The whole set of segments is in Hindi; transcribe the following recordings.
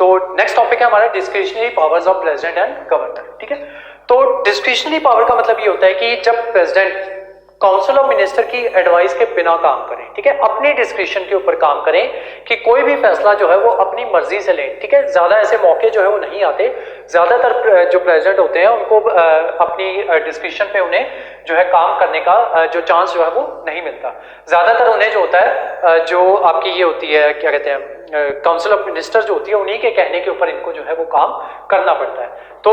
तो नेक्स्ट टॉपिक है हमारा discretionary powers of president and governor. ठीक है, तो डिस्क्रिशनरी पावर का मतलब ये होता है कि जब प्रेसिडेंट काउंसिल ऑफ मिनिस्टर की एडवाइस के बिना काम करें, ठीक है, अपनी डिस्क्रिशन के ऊपर काम करें कि कोई भी फैसला जो है वो अपनी मर्जी से लें। ठीक है, ज्यादा ऐसे मौके जो है वो नहीं आते, ज्यादातर जो प्रेसिडेंट होते हैं उनको अपनी डिस्क्रिशन पे उन्हें जो है काम करने का जो चांस जो है वो नहीं मिलता। ज्यादातर उन्हें जो होता है जो आपकी ये होती है क्या कहते हैं काउंसिल ऑफ मिनिस्टर जो होती है उन्हीं के कहने के ऊपर इनको जो है वो काम करना पड़ता है। तो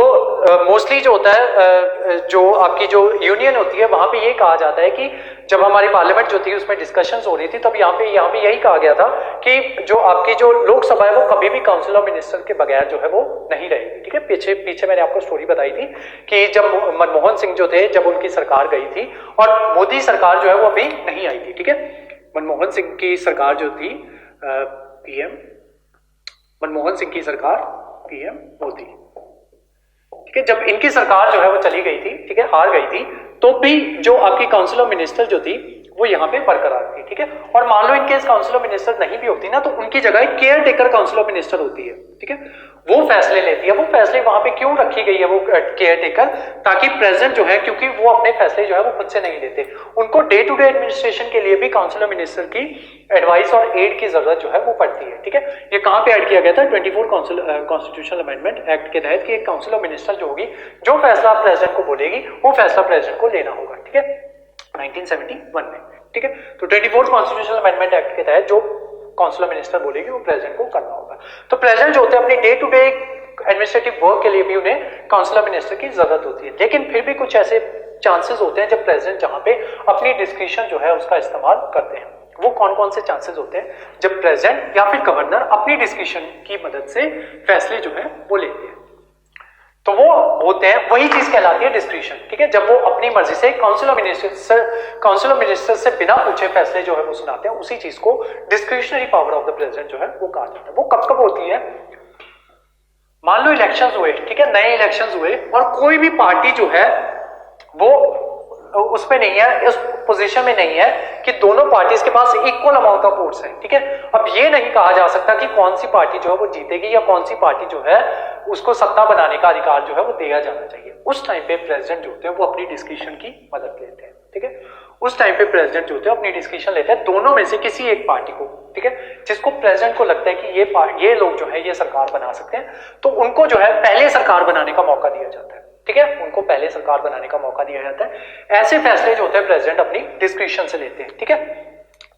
मोस्टली जो होता है जो आपकी जो यूनियन होती है वहां पे ये कहा जाता है कि जब हमारी पार्लियामेंट जो थी उसमें डिस्कशंस हो रही थी तब यहाँ पे यही कहा गया था कि जो आपकी जो लोकसभा है वो कभी भी काउंसिल ऑफ मिनिस्टर के बगैर जो है वो नहीं रहेगी। ठीक है, पीछे मैंने आपको स्टोरी बताई थी कि जब मनमोहन सिंह जो थे जब उनकी सरकार गई थी और मोदी सरकार जो है वो अभी नहीं आई थी। ठीक है, मनमोहन सिंह की सरकार जो थी पीएम मनमोहन सिंह की सरकार पीएम मोदी। ठीक है, जब इनकी सरकार जो है वो चली गई थी, ठीक है, हार गई थी, तो भी जो आपकी काउंसिल ऑफ मिनिस्टर जो थी वो यहाँ पे बरकरार थी। ठीक है, और मान लो इनकेस काउंसिल ऑफ मिनिस्टर नहीं भी होती ना तो उनकी जगह care taker council of minister होती है। ठीक है, वो फैसले लेती है। वो फैसले वहां पे क्यों रखी गई है वो केयर टेकर, ताकि प्रेसिडेंट जो है क्योंकि वो अपने फैसले जो है वो खुद से नहीं लेते, उनको डे टू डे एडमिनिस्ट्रेशन के लिए भी काउंसिल ऑफ मिनिस्टर की एडवाइस और एड की जरूरत जो है वो पड़ती है। ठीक है, ये कहां पे ऐड किया गया था 24 कॉन्स्टिट्यूशनल अमेंडमेंट एक्ट के तहत कि एक काउंसिल ऑफ मिनिस्टर जो होगी जो फैसला प्रेसिडेंट को बोलेगी वो फैसला प्रेसिडेंट को लेना होगा। ठीक है, 1971 में। ठीक है, तो 24 कॉन्स्टिट्यूशनल अमेंडमेंट एक्ट के तहत जो काउंसिल ऑफ मिनिस्टर बोलेगी वो प्रेसिडेंट को करना होगा। तो प्रेसिडेंट जो होते हैं अपनी day to day administrative work के लिए भी उन्हें काउंसिल ऑफ मिनिस्टर की जरूरत होती है, लेकिन फिर भी कुछ ऐसे चांसेस होते हैं जब प्रेसिडेंट जहां पे अपनी डिस्क्रिशन जो है उसका इस्तेमाल करते हैं। वो कौन कौन से चांसेस होते हैं जब प्रेसिडेंट या फिर गवर्नर अपनी डिस्क्रिशन की मदद से फैसले जो है वो लेते हैं, तो वो होते हैं वही चीज कहलाती है डिस्क्रिशन। ठीक है, जब वो अपनी मर्जी से काउंसिल ऑफ मिनिस्टर से बिना पूछे फैसले जो है वो सुनाते हैं, उसी चीज को discretionary power of the president जो है वो कहा जाता है। वो कब कब होती है, मान लो इलेक्शंस हुए, ठीक है, नए इलेक्शंस हुए और कोई भी पार्टी जो है वो उसमें नहीं है, उस पोजीशन में नहीं है कि दोनों पार्टीज के पास इक्वल अमाउंट ऑफ वोट्स हैं। ठीक है, अब ये नहीं कहा जा सकता कि कौन सी पार्टी जो है वो जीतेगी या कौन सी पार्टी जो है उसको सत्ता बनाने का अधिकार जो है वो दिया जाना चाहिए। उस टाइम पे प्रेसिडेंट जो होते हैं वो अपनी डिस्क्रिशन की मदद लेते हैं। ठीक है, उस टाइम पे प्रेसिडेंट जो होते हैं अपनी डिस्क्रिशन लेते हैं दोनों में से किसी एक पार्टी को। ठीक है, जिसको प्रेसिडेंट को लगता है कि ये लोग जो है ये सरकार बना सकते हैं, तो उनको जो है पहले सरकार बनाने का मौका दिया जाता है। ठीक है, उनको पहले सरकार बनाने का मौका दिया जाता है। ऐसे फैसले जो होते हैं प्रेसिडेंट अपनी डिस्क्रिशन से लेते हैं। ठीक है,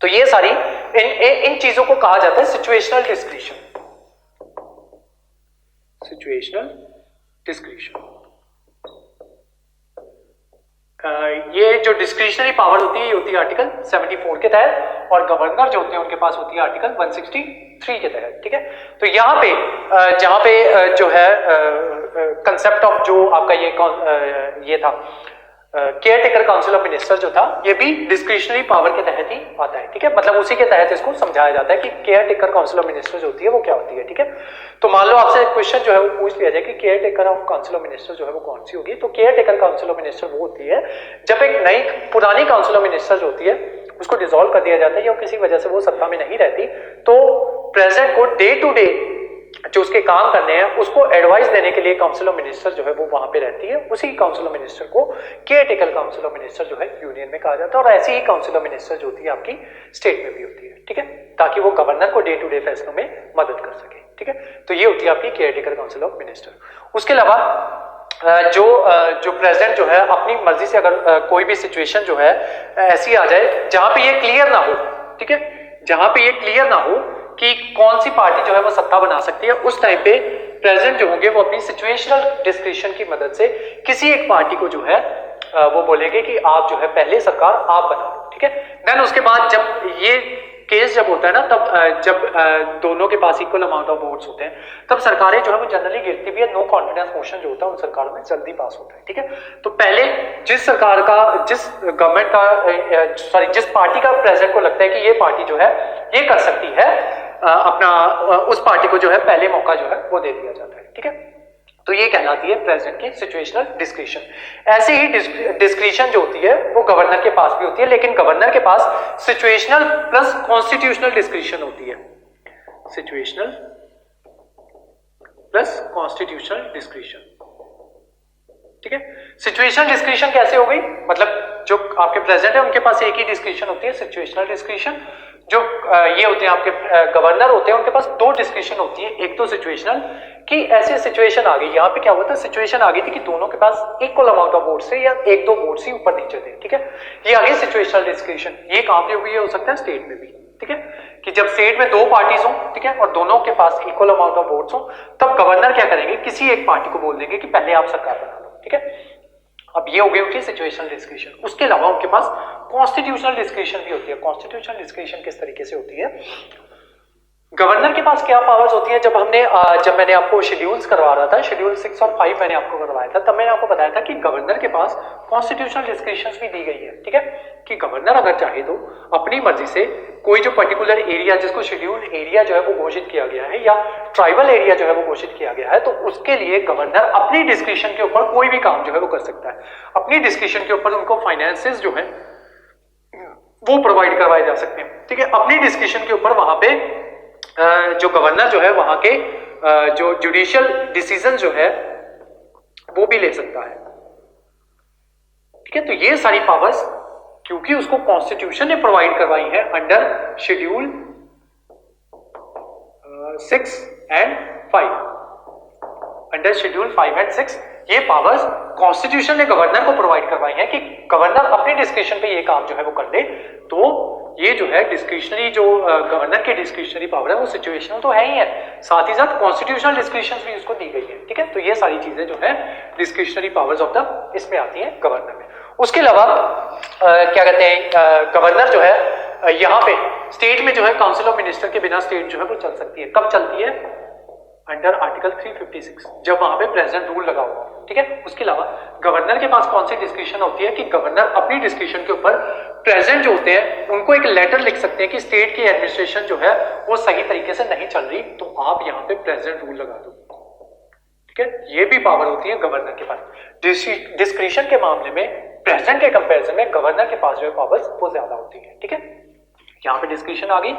तो ये सारी इन चीजों को कहा जाता है सिचुएशनल डिस्क्रिशन। सिचुएशनल डिस्क्रिशन, ये जो डिस्क्रिशनरी पावर होती है ये होती है आर्टिकल 74 के तहत, और गवर्नर जो होते हैं उनके पास होती है आर्टिकल 163 के तहत। ठीक है, तो यहाँ पे जहां पे जो है कंसेप्ट ऑफ जो आपका ये था care taker council of minister जो था ये भी डिस्क्रिशनरी पावर के तहत ही आता है। ठीक है, मतलब उसी के तहत इसको समझाया जाता है कि care taker council of minister जो होती है वो क्या होती है। ठीक है, तो मान लो आपसे क्वेश्चन जो है वो पूछ लिया जाए कि care taker of council of minister जो है वो कौन सी होगी, तो care taker council of minister वो होती है जब एक नई पुरानी काउंसिल ऑफ मिनिस्टर जो होती है उसको डिसॉल्व कर दिया जाता है या किसी वजह से वो सत्ता में नहीं रहती, तो प्रेसिडेंट को डे टू डे जो उसके काम करने हैं उसको एडवाइस देने के लिए काउंसिल ऑफ मिनिस्टर जो है वो वहां पे रहती है। उसी काउंसिल ऑफ मिनिस्टर को care taker council of minister जो है यूनियन में कहा जाता है, और ऐसी ही काउंसिल ऑफ मिनिस्टर जो होती है आपकी स्टेट में भी होती है। ठीक है, ताकि वो गवर्नर को डे टू डे फैसलों में मदद कर सके। ठीक है, तो ये होती है आपकी care taker council of minister. उसके अलावा जो प्रेसिडेंट जो है अपनी मर्जी से अगर कोई भी सिचुएशन जो है ऐसी आ जाए जहां पे ये क्लियर ना हो, ठीक है, जहां पे ये क्लियर ना हो कि कौन सी पार्टी जो है वो सत्ता बना सकती है, उस टाइम पे प्रेसिडेंट जो होंगे वो अपनी सिचुएशनल डिस्क्रिशन की मदद से किसी एक पार्टी को जो है वो बोलेंगे कि आप जो है पहले सरकार आप बनाओ। ठीक है, देन उसके बाद जब ये केस जब होता है ना तब जब दोनों के पास इक्वल अमाउंट ऑफ वोट्स होते हैं तब सरकारें जो है वो जनरली गिरती भी है। नो कॉन्फिडेंस मोशन जो होता है उन सरकारों में जल्दी पास होता है। ठीक है, तो पहले जिस सरकार का जिस गवर्नमेंट का जिस पार्टी का प्रेसिडेंट को लगता है कि ये पार्टी जो है ये कर सकती है अपना उस पार्टी को जो है पहले मौका जो है वो दे दिया जाता है। ठीक है, तो ये कहलाती है प्रेसिडेंट की सिचुएशनल डिस्क्रिशन। ऐसे ही डिस्क्रिशन जो होती है वो गवर्नर के पास भी होती है, लेकिन गवर्नर के पास सिचुएशनल प्लस कॉन्स्टिट्यूशनल डिस्क्रिशन होती है। Situational plus constitutional discretion. ठीक है, सिचुएशनल डिस्क्रिशन कैसे हो गई, मतलब जो आपके प्रेसिडेंट है उनके पास एक ही डिस्क्रिशन होती है सिचुएशनल डिस्क्रिशन। जो ये होते हैं आपके गवर्नर होते हैं उनके पास दो डिस्क्रिशन होती है, एक तो सिचुएशनल कि ऐसी सिचुएशन आ गई, यहाँ पे क्या हुआ था, सिचुएशन आ गई थी कि दोनों के पास इक्वल अमाउंट ऑफ वोट्स थे या एक दो वोट्स ही ऊपर नीचे थे। ठीक है, ये आ गई सिचुएशनल डिस्क्रिशन। ये कहां पे हुई है, हो सकता है स्टेट में भी। ठीक है, कि जब स्टेट में दो पार्टीज हो, ठीक है, और दोनों के पास इक्वल अमाउंट ऑफ वोट्स हो, तब गवर्नर क्या करेंगे, किसी एक पार्टी को बोल देंगे कि पहले आप सरकार बना लो। ठीक है, अब ये हो गई उनकी सिचुएशनल डिस्क्रिशन। उसके अलावा उनके पास कॉन्स्टिट्यूशनल डिस्क्रिशन भी होती है। कॉन्स्टिट्यूशनल डिस्क्रिशन किस तरीके से होती है, गवर्नर के पास क्या पावर्स होती है, जब मैंने आपको शेड्यूल्स करवा रहा था, शेड्यूल 6 और 5 मैंने आपको करवाया था, तब मैंने आपको बताया था कि गवर्नर के पास कॉन्स्टिट्यूशनल डिस्क्रिशंस भी दी गई है। ठीक है, कि गवर्नर अगर चाहे तो अपनी मर्जी से कोई जो पर्टिकुलर एरिया जिसको शेड्यूल एरिया जो है वो घोषित किया गया है या ट्राइबल एरिया जो है वो घोषित किया गया है, तो उसके लिए गवर्नर अपनी डिस्क्रिशन के ऊपर कोई भी काम जो है वो कर सकता है। अपनी डिस्क्रिशन के ऊपर उनको फाइनेंसेस जो है वो प्रोवाइड करवाए जा सकते हैं। ठीक है, अपनी डिस्क्रिशन के ऊपर वहां पे जो गवर्नर जो है वहां के जो जुडिशियल डिसीजन जो है वो भी ले सकता है। ठीक है, तो ये सारी पावर्स क्योंकि उसको कॉन्स्टिट्यूशन ने प्रोवाइड करवाई है under schedule 6 and 5, under schedule 5 and 6 ये पावर्स कॉन्स्टिट्यूशन ने गवर्नर को प्रोवाइड करवाई है कि गवर्नर अपने डिस्क्रिशन पे ये काम जो है वो कर ले। तो ये जो है डिस्क्रिशनरी, जो गवर्नर की डिस्क्रिशनरी पावर है वो सिचुएशनल तो है ही है, साथ ही साथ कॉन्स्टिट्यूशनल डिस्क्रिशंस भी उसको दी गई है। ठीक है, तो ये सारी चीजें जो है डिस्क्रिशनरी पावर्स ऑफ द इसमें आती हैं गवर्नर में। उसके अलावा क्या कहते हैं, गवर्नर जो है यहाँ पे स्टेट में जो है काउंसिल ऑफ मिनिस्टर के बिना स्टेट जो है वो चल सकती है। कब चलती है, अंडर आर्टिकल 356, जब वहां पे प्रेसिडेंट रूल लगा हुआ। ठीक है, उसके अलावा गवर्नर के पास कौन सी डिस्क्रिशन होती है कि गवर्नर अपनी डिस्क्रिशन के ऊपर प्रेसिडेंट जो होते हैं उनको एक लेटर लिख सकते हैं कि स्टेट की एडमिनिस्ट्रेशन जो है वो सही तरीके से नहीं चल रही, तो आप यहाँ पे प्रेसिडेंट रूल लगा दो। ठीक है, ये भी पावर होती है गवर्नर के पास। डिस्क्रिशन के मामले में प्रेसिडेंट के कंपैरिजन में गवर्नर के पास जो है पावर्स वो ज्यादा होती है। ठीक है, यहाँ पे डिस्क्रिशन आ गई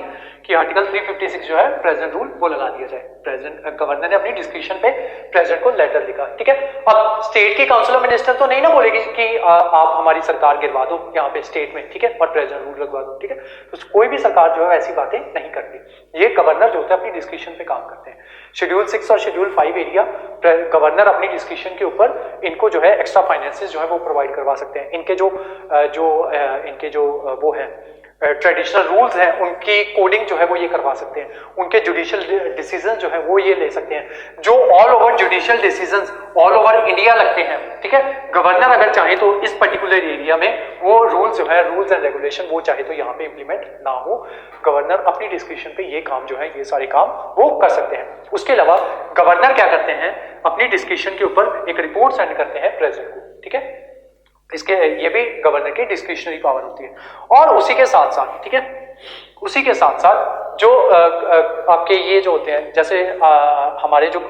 कि आर्टिकल 356 जो है प्रेसिडेंट रूल वो लगा दिया जाए। प्रेसिडेंट गवर्नर ने अपनी डिस्क्रिशन पे प्रेसिडेंट को लेटर लिखा। ठीक है, अब स्टेट की काउंसिल ऑफ मिनिस्टर तो नहीं ना बोलेगी कि आप हमारी सरकार गिरवा दो यहाँ पे स्टेट में। ठीक है, और प्रेसिडेंट रूल लगवा दो। ठीक है, तो कोई भी सरकार जो है ऐसी बातें नहीं करती। ये गवर्नर जो होता है अपनी डिस्क्रिशन पे काम करते हैं। शेड्यूल 6 और शेड्यूल 5 एरिया गवर्नर अपनी डिस्क्रिशन के ऊपर इनको जो है एक्स्ट्रा फाइनेंसेस जो है वो प्रोवाइड करवा सकते हैं। इनके जो वो है ट्रेडिशनल रूल्स हैं उनकी कोडिंग जो है वो ये करवा सकते हैं। उनके जुडिशियल डिसीजन जो है वो ये ले सकते हैं। जो all over judicial decisions all over India लगते हैं। ठीक है, गवर्नर अगर चाहे तो इस पर्टिकुलर एरिया में वो रूल्स जो है रूल्स एंड रेगुलेशन वो चाहे तो यहाँ पे इंप्लीमेंट ना हो, गवर्नर अपनी डिस्क्रिशन पे ये काम जो है ये सारे काम वो कर सकते हैं। उसके अलावा गवर्नर क्या करते हैं, अपनी डिस्क्रिशन के ऊपर एक रिपोर्ट सेंड करते हैं प्रेसिडेंट को। ठीक है, इसके ये भी गवर्नर की डिस्क्रिशनरी पावर होती है। और उसी के साथ साथ, ठीक है, उसी के साथ साथ जो आपके ये जो होते हैं, जैसे हमारे जो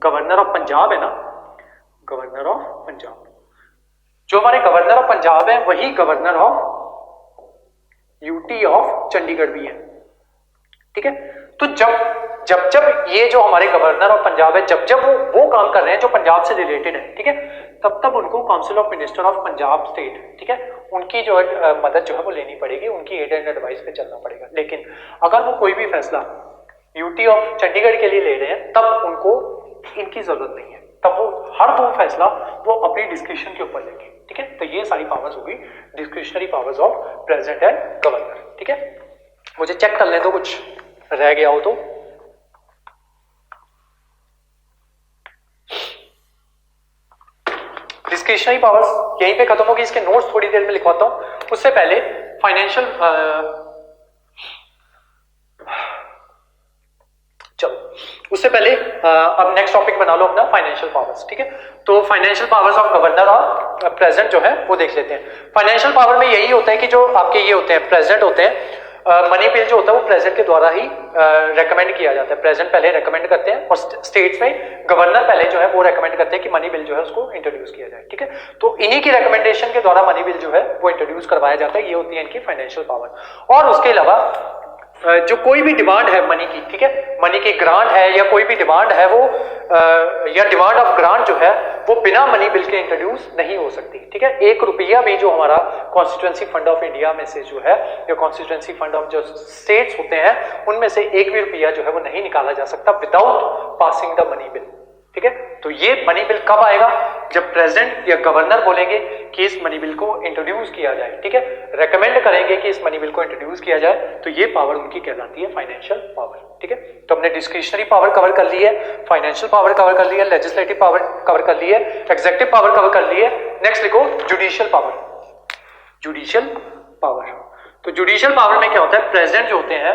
गवर्नर ऑफ पंजाब है ना, गवर्नर ऑफ पंजाब, जो हमारे गवर्नर ऑफ पंजाब है वही governor of UT of Chandigarh भी है। ठीक है, तो जब ये जो हमारे गवर्नर ऑफ पंजाब है जब वो काम कर रहे हैं जो पंजाब से रिलेटेड है, ठीक है, तब उनको council of minister of Punjab state, ठीक है, उनकी जो है मदद जो है वो लेनी पड़ेगी, उनकी एड एंड एडवाइस पे चलना पड़ेगा। लेकिन अगर वो कोई भी फैसला यूटी ऑफ चंडीगढ़ के लिए ले रहे हैं तब उनको इनकी जरूरत नहीं है, तब वो हर वो फैसला वो अपनी डिस्क्रिशन के ऊपर लेंगे। ठीक है, तो ये सारी पावर्स होगी discretionary powers of president and governor. ठीक है, मुझे चेक कर ले दो कुछ रह गया हो तो। डिस्क्रिशनरी पावर्स यहीं पे खत्म होगी, इसके नोट्स थोड़ी देर में लिखवाता हूं। उससे पहले फाइनेंशियल चलो उससे पहले अब नेक्स्ट टॉपिक बना लो अपना फाइनेंशियल पावर्स। ठीक है, तो फाइनेंशियल पावर्स ऑफ गवर्नर और प्रेसिडेंट जो है वो देख लेते हैं। फाइनेंशियल पावर में यही होता है कि जो आपके ये होते हैं प्रेसिडेंट होते हैं, मनी बिल जो होता है वो प्रेसिडेंट के द्वारा ही रेकमेंड किया जाता है। प्रेसिडेंट पहले रेकमेंड करते हैं और स्टेट्स में गवर्नर पहले जो है वो रेकमेंड करते हैं कि मनी बिल जो है उसको इंट्रोड्यूस किया जाए। ठीक है, तो इन्हीं की रेकमेंडेशन के द्वारा मनी बिल जो है वो इंट्रोड्यूस करवाया जाता है। ये होती है इनकी फाइनेंशियल पावर। और उसके अलावा जो कोई भी डिमांड है मनी की, ठीक है, मनी की ग्रांट है या कोई भी डिमांड है वो या डिमांड ऑफ ग्रांट जो है वो बिना मनी बिल के इंट्रोड्यूस नहीं हो सकती, ठीक है। 1 रुपया भी जो हमारा कॉन्स्टिट्यूएंसी फंड ऑफ इंडिया में से जो है या कॉन्स्टिट्यूएंसी फंड ऑफ जो स्टेट्स होते हैं उनमें से 1 भी रुपया जो है वो नहीं निकाला जा सकता without passing the money bill, ठीक है। तो ये मनी बिल कब आएगा? जब प्रेसिडेंट या गवर्नर बोलेंगे कि इस मनी बिल को इंट्रोड्यूस किया जाए, ठीक है, रेकमेंड करेंगे कि इस मनी बिल को इंट्रोड्यूस किया जाए, तो ये पावर उनकी कहलाती है फाइनेंशियल पावर, ठीक है। तो हमने डिस्क्रिशनरी पावर कवर कर ली है, फाइनेंशियल पावर कवर कर ली है, लेजिस्लेटिव पावर कवर कर ली है, एग्जीक्यूटिव पावर कवर कर ली है। नेक्स्ट लिखो जुडिशियल पावर। जुडिशियल पावर, तो जुडिशियल पावर में क्या होता है? प्रेसिडेंट जो होते हैं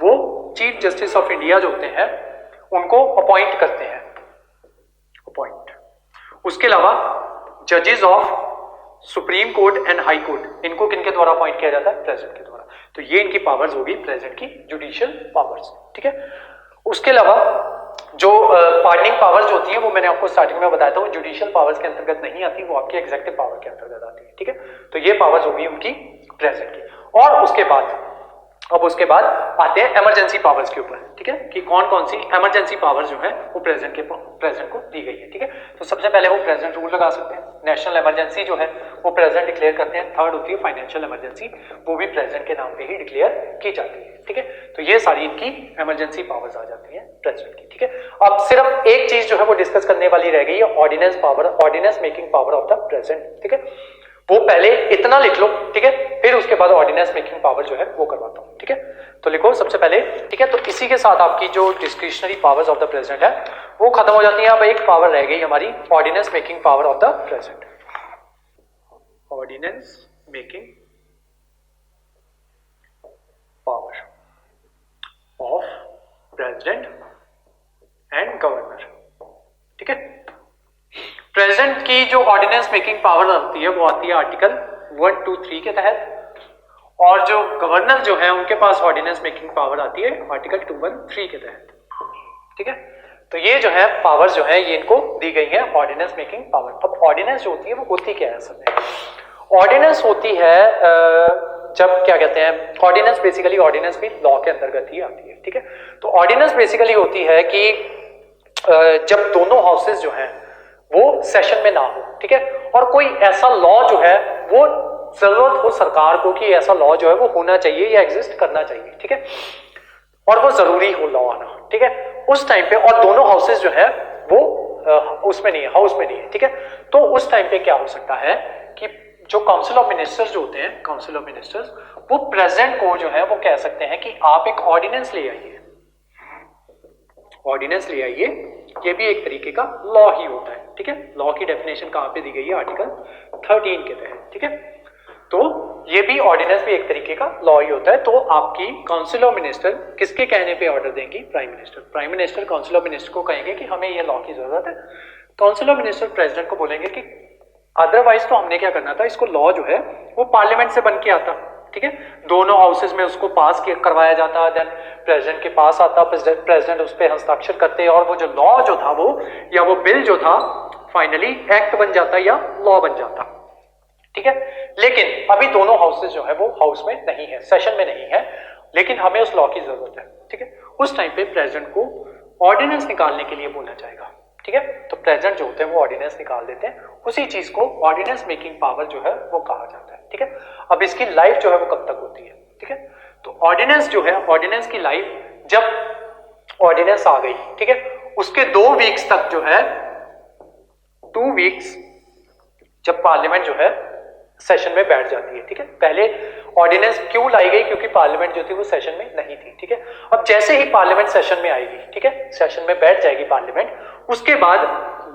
वो चीफ जस्टिस ऑफ इंडिया जो होते हैं उनको अपॉइंट करते हैं, अपॉइंट। उसके अलावा जजेस of supreme court and high court, इनको किनके द्वारा अपॉइंट किया जाता है? प्रेसिडेंट के द्वारा। तो ये इनकी पावर्स होगी प्रेसिडेंट की जुडिशियल पावर्स, ठीक है। उसके अलावा जो पार्डनिंग पावर्स होती है वो मैंने आपको स्टार्टिंग में बताया था, वो जुडिशियल पावर्स के अंतर्गत नहीं आती, वो आपकी एग्जीक्यूटिव पावर के अंतर्गत आती है, ठीक है। तो ये पावर्स होगी उनकी प्रेसिडेंट की। और उसके बाद अब उसके बाद आते हैं इमरजेंसी पावर्स के ऊपर, ठीक है, कि कौन कौन सी इमरजेंसी पावर्स जो है वो प्रेसिडेंट को दी गई है, ठीक है। तो सबसे पहले वो प्रेसिडेंट रूल लगा सकते हैं, नेशनल इमरजेंसी जो है वो प्रेसिडेंट डिक्लेयर करते हैं। थर्ड होती है फाइनेंशियल इमरजेंसी, वो भी प्रेसिडेंट के नाम पे ही डिक्लेयर की जाती है, ठीक है। तो ये सारी इनकी इमरजेंसी पावर्स आ जाती है प्रेसिडेंट की, ठीक है। अब सिर्फ एक चीज जो है वो डिस्कस करने वाली रह गई है, ordinance power, ordinance making power of the president, ठीक है। वो पहले इतना लिख लो, ठीक है, फिर उसके बाद ऑर्डिनेंस मेकिंग पावर जो है वो करवाता हूं, ठीक है। तो लिखो सबसे पहले, ठीक है। तो इसी के साथ आपकी जो discretionary powers of the president है वो खत्म हो जाती है। अब एक पावर रह गई हमारी ordinance making power of the president. Ordinance making power of president and governor, ठीक है। प्रेसिडेंट की जो ऑर्डिनेंस मेकिंग पावर आती है वो आती है आर्टिकल 123 के तहत, और जो गवर्नर जो है उनके पास ऑर्डिनेंस मेकिंग पावर आती है आर्टिकल 213 के तहत, ठीक है। तो ये जो है पावर्स जो है ये इनको दी गई है ऑर्डिनेंस मेकिंग पावर। अब ऑर्डिनेंस जो होती है वो होती क्या है असल में? ऑर्डिनेंस होती है जब क्या कहते हैं, ऑर्डिनेंस बेसिकली, ऑर्डिनेंस भी लॉ के अंतर्गत ही आती है, ठीक है। तो ऑर्डिनेंस बेसिकली होती है कि जब दोनों हाउसेस जो हैं वो सेशन में ना हो, ठीक है, और कोई ऐसा लॉ जो है वो जरूरत हो सरकार को कि ऐसा लॉ जो है वो होना चाहिए या एग्जिस्ट करना चाहिए, ठीक है, और वो जरूरी हो लॉ आना, ठीक है, उस टाइम पे, और दोनों हाउसेस जो है वो उसमें नहीं है, हाउस में नहीं है, ठीक है। तो उस टाइम पे क्या हो सकता है कि जो काउंसिल ऑफ मिनिस्टर्स जो होते हैं, काउंसिल ऑफ मिनिस्टर्स, वो प्रेसिडेंट को जो है वो कह सकते हैं कि आप एक ऑर्डिनेंस ले आइए, ऑर्डिनेंस ले आइए। ये भी एक तरीके का लॉ ही होता है, ठीक है। लॉ की डेफिनेशन कहां पे दी गई है? आर्टिकल 13 के तहत, ठीक है। तो ये भी ऑर्डिनेंस भी एक तरीके का लॉ ही होता है। तो आपकी काउंसिल ऑफ मिनिस्टर किसके कहने पे ऑर्डर देंगी? Prime minister. Prime minister council of minister को कहेंगे कि हमें ये लॉ की जरूरत है। काउंसिल ऑफ मिनिस्टर प्रेसिडेंट को बोलेंगे कि अदरवाइज तो हमने क्या करना था, इसको लॉ जो है वो पार्लियामेंट से बन के आता, ठीक है, दोनों हाउसेस में उसको पास करवाया जाता, देन प्रेसिडेंट के पास आता, प्रेसिडेंट उस पर हस्ताक्षर करते, और वो जो लॉ जो था वो, या वो बिल जो था, फाइनली एक्ट बन जाता या लॉ बन जाता, ठीक है। लेकिन अभी दोनों हाउसेस जो है वो हाउस में नहीं है, सेशन में नहीं है, लेकिन हमें उस लॉ की जरूरत है, ठीक है। उस टाइम पे प्रेसिडेंट को ऑर्डिनेंस निकालने के लिए बोला जाएगा, ठीक है। तो प्रेसिडेंट जो होते हैं वो ऑर्डिनेंस निकाल देते हैं, उसी चीज को ऑर्डिनेंस मेकिंग पावर जो है वो कहा जाता है, ठीक है। अब इसकी लाइफ जो है वो कब तक होती है, ठीक है। तो ऑर्डिनेंस जो है, ऑर्डिनेंस की लाइफ, जब ऑर्डिनेंस आ गई, ठीक है, उसके 2 वीक्स तक जो है, 2 वीक्स जब पार्लियामेंट जो है सेशन में बैठ जाती है, ठीक है। पहले ऑर्डिनेंस क्यों लाई गई? क्योंकि पार्लियामेंट जो थी वो सेशन में नहीं थी, ठीक है। अब जैसे ही पार्लियामेंट सेशन में आएगी, ठीक है, सेशन में बैठ जाएगी पार्लियामेंट, उसके बाद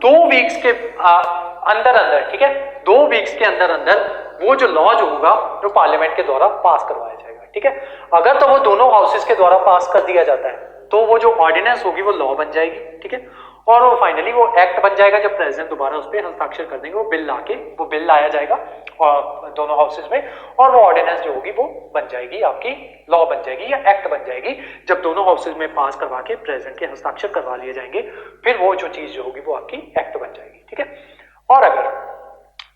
2 वीक्स के अंदर अंदर, ठीक है, 2 वीक्स के अंदर अंदर वो जो लॉ जो होगा जो पार्लियामेंट के द्वारा पास करवाया जाएगा, ठीक है। अगर तो वो दोनों हाउसेस के द्वारा पास कर दिया जाता है तो वो जो ऑर्डिनेंस होगी वो लॉ बन जाएगी, ठीक है, और वो फाइनली वो एक्ट बन जाएगा जब प्रेसिडेंट दोबारा उस पर हस्ताक्षर कर देंगे, वो बिल लाया जाएगा और दोनों हाउसेस में, और वो ऑर्डिनेंस जो होगी वो बन जाएगी, आपकी लॉ बन जाएगी या एक्ट बन जाएगी, जब दोनों हाउसेस में पास करवा के प्रेसिडेंट के हस्ताक्षर करवा लिए जाएंगे, फिर वो जो चीज जो होगी वो आपकी एक्ट बन जाएगी, ठीक है। और अगर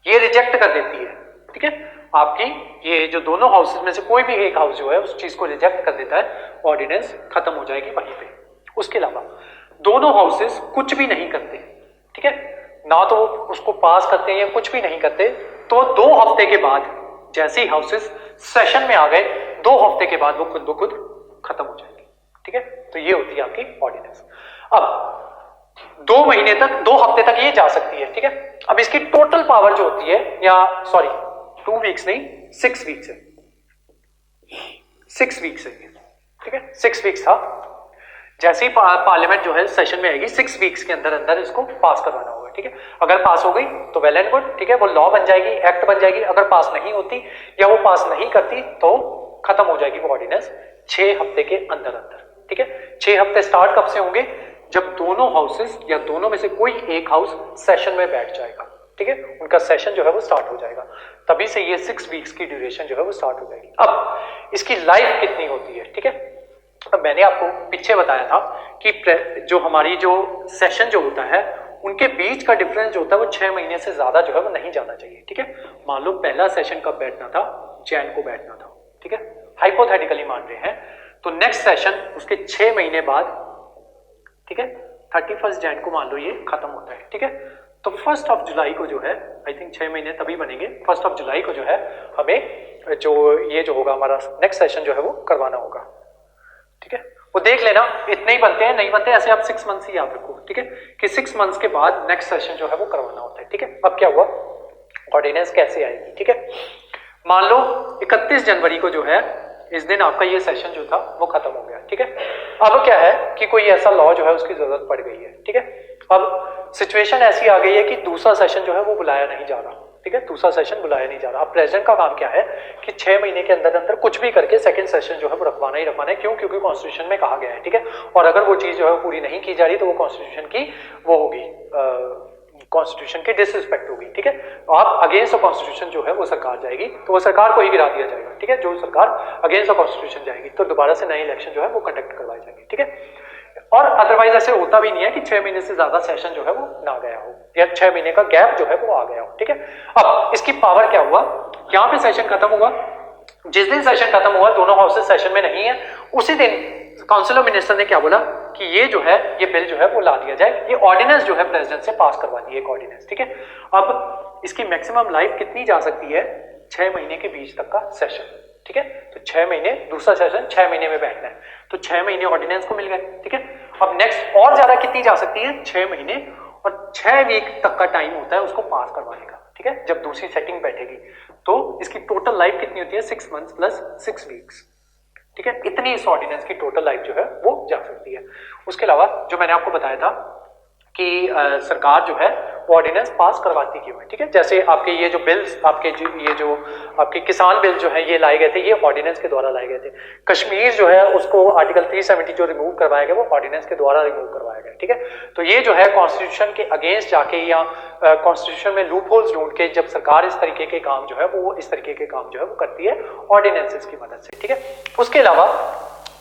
ये रिजेक्ट कर देती है, ठीक है, आपकी ये जो दोनों हाउसेज में से कोई भी एक हाउस जो है उस चीज को रिजेक्ट कर देता है, ऑर्डिनेंस खत्म हो जाएगी वहीं पे। उसके अलावा दोनों हाउसेज कुछ भी नहीं करते, ठीक है, ना तो उसको पास करते हैं या कुछ भी नहीं करते, तो 2 हफ्ते के बाद जैसे ही हाउसेज सेशन में आ गए 2 हफ्ते के बाद वो खुद ब खुद खत्म हो जाएगी, ठीक है। तो ये होती है आपकी ऑर्डिनेंस। अब 2 महीने तक, 2 हफ्ते तक ये जा सकती है, ठीक है। अब इसकी टोटल पावर जो होती है, या सॉरी 2 वीक्स नहीं 6 वीक्स है, 6 वीक्स है, ठीक है, 6 वीक्स था। जैसे ही पार्लियामेंट जो है सेशन में आएगी 6 वीक्स के अंदर अंदर इसको पास करवाना होगा, ठीक है। अगर पास हो गई तो वेल एंड गुड, ठीक है, वो लॉ बन जाएगी, एक्ट बन जाएगी। अगर पास नहीं होती या वो पास नहीं करती तो खत्म हो जाएगी वो ऑर्डिनेंस 6 हफ्ते के अंदर अंदर, ठीक है। 6 हफ्ते स्टार्ट कब से होंगे, जब दोनों हाउसेस या दोनों में से कोई एक हाउस सेशन में बैठ जाएगा, ठीक है, उनका सेशन जो है वो स्टार्ट हो जाएगा, तभी से ये 6 वीक्स की ड्यूरेशन जो है वो स्टार्ट हो जाएगी। अब इसकी लाइफ कितनी होती है, ठीक है। अब मैंने आपको पीछे बताया था कि जो हमारी जो सेशन जो होता है उनके बीच का डिफरेंस जो होता है वो 6 महीने से ज्यादा जो है वो नहीं जाना चाहिए, ठीक है। मान लो पहला सेशन कब बैठना था, जैन को बैठना था, ठीक है, हाइपोथेटिकली मान रहे हैं, तो नेक्स्ट सेशन उसके 6 महीने बाद, ठीक है, 31 जैन को मान लो ये खत्म होता है, ठीक है। तो 1 जुलाई को जो है, आई थिंक 6 महीने तभी बनेंगे, 1 जुलाई को जो है हमें जो ये जो होगा हमारा नेक्स्ट सेशन जो है वो करवाना होगा, ठीक है। वो देख लेना इतने ही बनते हैं, नहीं बनते ऐसे आप 6 मंथ्स ही याद रखो, ठीक है, कि 6 मंथ्स के बाद नेक्स्ट सेशन जो है वो करवाना होता है, ठीक है। अब क्या हुआ, ऑर्डिनेंस कैसे आएगी, ठीक है। मान लो 31 जनवरी को जो है इस दिन आपका ये सेशन जो था वो खत्म हो गया, ठीक है। अब क्या है कि कोई ऐसा लॉ जो है उसकी जरूरत पड़ गई है, ठीक है। अब सिचुएशन ऐसी आ गई है कि दूसरा सेशन जो है वो बुलाया नहीं जा रहा, ठीक है, दूसरा सेशन बुलाया नहीं जा रहा। अब प्रेसिडेंट का काम क्या है कि 6 महीने के अंदर अंदर कुछ भी करके सेकंड सेशन जो है वो रखवाना ही रखवाना है। क्यों, क्योंकि कॉन्स्टिट्यूशन में कहा गया है, ठीक है। और अगर वो चीज जो है पूरी नहीं की जा रही तो वो कॉन्स्टिट्यूशन की वो होगी, कॉन्स्टिट्यूशन की डिसरिस्पेक्ट होगी, ठीक है। आप अगेंस्ट कॉन्स्टिट्यूशन जो है वो सरकार जाएगी तो वो सरकार को ही गिरा दिया जाएगा, ठीक है। जो सरकार अगेंस्ट कॉन्स्टिट्यूशन जाएगी तो दोबारा से नए इलेक्शन जो है वो कंडक्ट करवाए जाएंगे, ठीक है। और अदरवाइज ऐसे होता भी नहीं है कि 6 महीने से ज्यादा सेशन जो है वो ना गया हो या 6 महीने का गैप जो है वो आ गया हो, ठीक है। अब इसकी पावर क्या हुआ, यहाँ पे सेशन खत्म हुआ, जिस दिन सेशन खत्म हुआ दोनों हाउसेस सेशन में नहीं है, उसी दिन काउंसिल ऑफ मिनिस्टर ने क्या बोला कि ये जो है ये बिल जो है वो ला दिया जाए, ये ऑर्डिनेंस जो है प्रेसिडेंट से पास करवा दी एक ऑर्डिनेंस, ठीक है। अब इसकी मैक्सिमम लाइफ कितनी जा सकती है, 6 महीने के बीच तक का सेशन, ठीक है। तो 6 महीने, दूसरा सेशन 6 महीने में बैठना है, तो 6 महीने ऑर्डिनेंस को मिल गए, ठीक है। अब नेक्स्ट और ज्यादा कितनी जा सकती है, 6 महीने और 6 वीक तक का टाइम होता है उसको पास करवाने का, ठीक है, जब दूसरी सेटिंग बैठेगी। तो इसकी टोटल लाइफ कितनी होती है, 6 मंथ्स प्लस 6 वीक्स, ठीक है। इतनी इस ऑर्डिनेंस की टोटल लाइफ जो है वो जा सकती है। उसके अलावा जो मैंने आपको बताया था कि सरकार जो है वो ऑर्डिनेंस पास करवाती क्यों है, ठीक है। जैसे आपके ये जो बिल्स, आपके ये जो आपके किसान बिल जो है ये लाए गए थे, ये ऑर्डिनेंस के द्वारा लाए गए थे। कश्मीर जो है उसको आर्टिकल 370 जो रिमूव करवाया गया वो ऑर्डिनेंस के द्वारा रिमूव करवाया गया, ठीक है। तो ये जो है कॉन्स्टिट्यूशन के अगेंस्ट जाके या कॉन्स्टिट्यूशन में लूप होल्स ढूंढ के जब सरकार इस तरीके के काम जो है वो इस तरीके के काम जो है वो करती है ऑर्डिनेंसेस की मदद से, ठीक है। उसके अलावा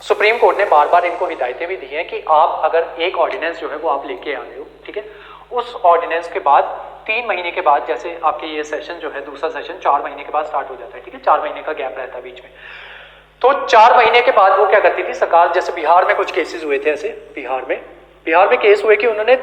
सुप्रीम कोर्ट ने बार बार इनको हिदायतें भी दी हैं कि आप अगर एक ऑर्डिनेंस जो है वो आप लेके आ रहे हो, ठीक है, उस ऑर्डिनेंस के बाद 3 महीने के बाद, जैसे आपके ये सेशन जो है दूसरा सेशन 4 महीने के बाद स्टार्ट हो जाता है, ठीक है, 4 महीने का गैप रहता है बीच में। तो 4 महीने के बाद वो क्या करती थी सरकार, जैसे बिहार में कुछ केसेस हुए थे ऐसे, बिहार में केस हुए कि उन्होंने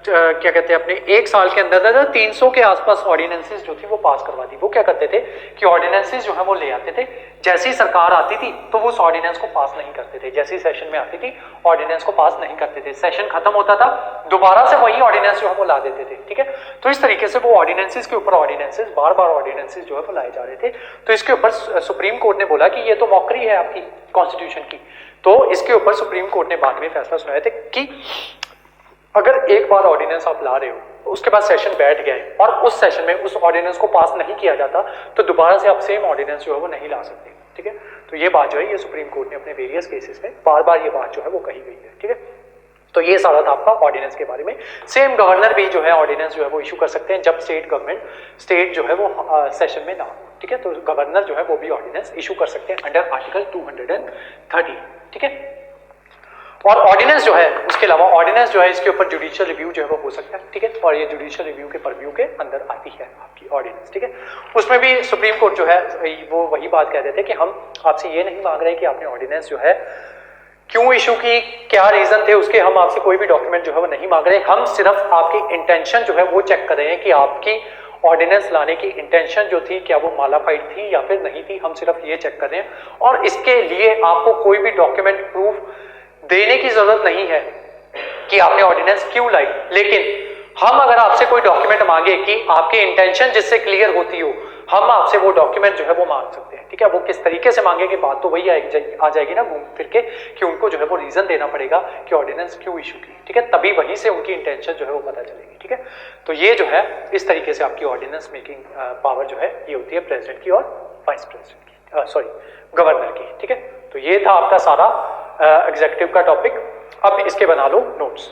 क्या कहते हैं अपने 1 साल के अंदर 300 के आसपास ऑर्डिनेंसेस जो थी वो पास करवा दी। वो क्या करते थे कि ऑर्डिनेंसेस जो है वो ले आते थे, जैसी सरकार आती थी तो वो उस ऑर्डिनेंस को पास नहीं करते थे, जैसी सेशन में आती थी ऑर्डिनेंस को पास नहीं करते थे, सेशन खत्म होता था दोबारा से वही ऑर्डिनेंस जो है वो ला देते थे, ठीक है। तो इस तरीके से वो ऑर्डिनेंसेस के ऊपर ऑर्डिनेंसेस बार बार ऑर्डिनेंसेस जो है वो लाए जा रहे थे। तो इसके ऊपर सुप्रीम कोर्ट ने बोला कि ये तो मौकरी है आपकी कॉन्स्टिट्यूशन की। तो इसके ऊपर सुप्रीम कोर्ट ने बाद में फैसला सुनाया था कि अगर एक बार ऑर्डिनेंस आप ला रहे हो उसके बाद सेशन बैठ गया है और उस सेशन में उस ऑर्डिनेंस को पास नहीं किया जाता तो दोबारा से आप सेम ऑर्डिनेंस जो है वो नहीं ला सकते, ठीक है। तो ये बात जो है ये सुप्रीम कोर्ट ने अपने वेरियस केसेस में बार बार ये बात जो है वो कही गई है, ठीक है। तो ये सारा था आपका ऑर्डिनेंस के बारे में। सेम गवर्नर भी जो है ऑर्डिनेंस जो है वो इशू कर सकते हैं जब स्टेट जो है वो सेशन में ना हो, ठीक है। तो गवर्नर जो है वो भी ऑर्डिनेंस इशू कर सकते हैं अंडर आर्टिकल 230, ठीक है। और ऑर्डिनेंस जो है, उसके अलावा ऑर्डिनेंस जो है इसके ऊपर जुडिशियल रिव्यू जो है वो हो सकता है, ठीक है, और ये जुडिशियल रिव्यू के परव्यू के अंदर आती है आपकी ऑर्डिनेंस, ठीक है। उसमें भी सुप्रीम कोर्ट जो है वो वही बात कह देते हैं कि हम आपसे ये नहीं मांग रहे कि आपने ऑर्डिनेंस जो है क्यों इशू की, क्या रीजन थे उसके, हम आपसे कोई भी डॉक्यूमेंट जो है वो नहीं मांग रहे, हम सिर्फ आपकी इंटेंशन जो है वो चेक कर रहे हैं कि आपकी ऑर्डिनेंस लाने की इंटेंशन जो थी क्या वो मालाफाइड थी या फिर नहीं थी, हम सिर्फ ये चेक कर रहे हैं। और इसके लिए आपको कोई भी डॉक्यूमेंट प्रूफ देने की जरूरत नहीं है कि आपने ऑर्डिनेंस क्यों लाई, लेकिन हम अगर आपसे कोई डॉक्यूमेंट मांगे कि आपकी इंटेंशन जिससे क्लियर होती हो, हम आपसे वो डॉक्यूमेंट जो है वो मांग सकते हैं, ठीक है। वो किस तरीके से मांगे कि बात तो वही आ जाएगी ना घूम फिर के, कि उनको जो है वो रीजन देना पड़ेगा कि ऑर्डिनेंस क्यों इशू की, ठीक है, तभी वहीं से उनकी इंटेंशन जो है वो पता चलेगी, ठीक है। तो ये जो है इस तरीके से आपकी ऑर्डिनेंस मेकिंग पावर जो है ये होती है प्रेसिडेंट की और वाइस प्रेसिडेंट की, सॉरी गवर्नर की, ठीक है। तो ये था आपका सारा एग्जीक्यूटिव का टॉपिक। अब इसके बना लो नोट्स।